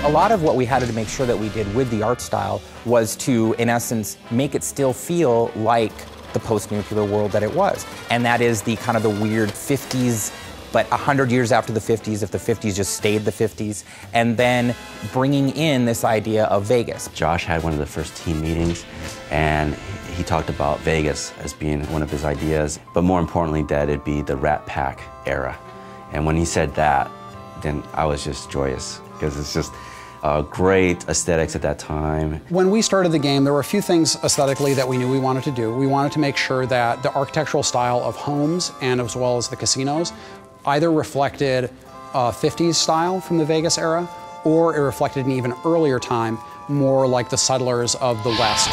A lot of what we had to make sure that we did with the art style was to, in essence, make it still feel like the post-nuclear world that it was. And that is the kind of the weird 50s, but 100 years after the 50s, if the 50s just stayed the 50s, and then bringing in this idea of Vegas. Josh had one of the first team meetings, and he talked about Vegas as being one of his ideas, but more importantly that it'd be the Rat Pack era. And when he said that, then I was just joyous, because it's just great aesthetics at that time. When we started the game, there were a few things aesthetically that we knew we wanted to do. We wanted to make sure that the architectural style of homes, and as well as the casinos, either reflected 50s style from the Vegas era, or it reflected an even earlier time, more like the settlers of the West.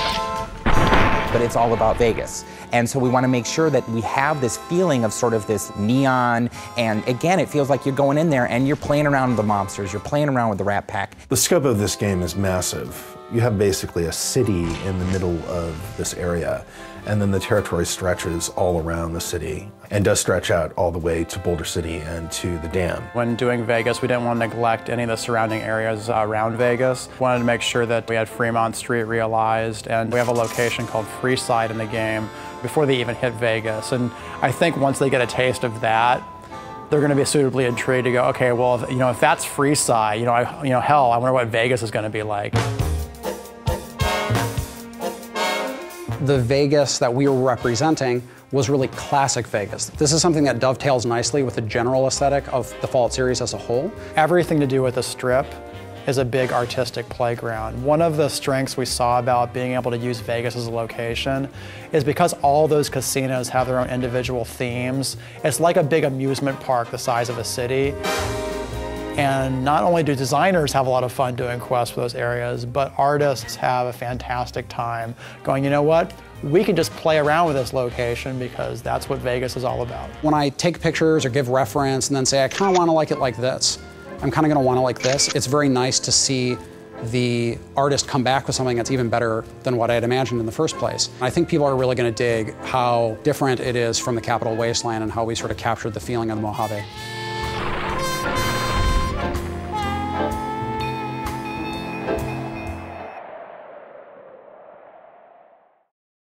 But it's all about Vegas. And so we want to make sure that we have this feeling of sort of this neon, and again, it feels like you're going in there and you're playing around with the mobsters, you're playing around with the Rat Pack. The scope of this game is massive. You have basically a city in the middle of this area, and then the territory stretches all around the city and does stretch out all the way to Boulder City and to the dam. When doing Vegas, we didn't want to neglect any of the surrounding areas around Vegas. We wanted to make sure that we had Fremont Street realized, and we have a location called Freeside in the game before they even hit Vegas. And I think once they get a taste of that, they're going to be suitably intrigued to go, okay, well, if that's Freeside, hell, I wonder what Vegas is going to be like. The Vegas that we were representing was really classic Vegas. This is something that dovetails nicely with the general aesthetic of the Fallout series as a whole. Everything to do with the Strip is a big artistic playground. One of the strengths we saw about being able to use Vegas as a location is because all those casinos have their own individual themes. It's like a big amusement park the size of a city. And not only do designers have a lot of fun doing quests for those areas, but artists have a fantastic time going, you know what? We can just play around with this location because that's what Vegas is all about. When I take pictures or give reference and then say, I kind of want to like it like this, I'm kind of going to want to like this, it's very nice to see the artist come back with something that's even better than what I had imagined in the first place. I think people are really going to dig how different it is from the Capital Wasteland and how we sort of captured the feeling of the Mojave.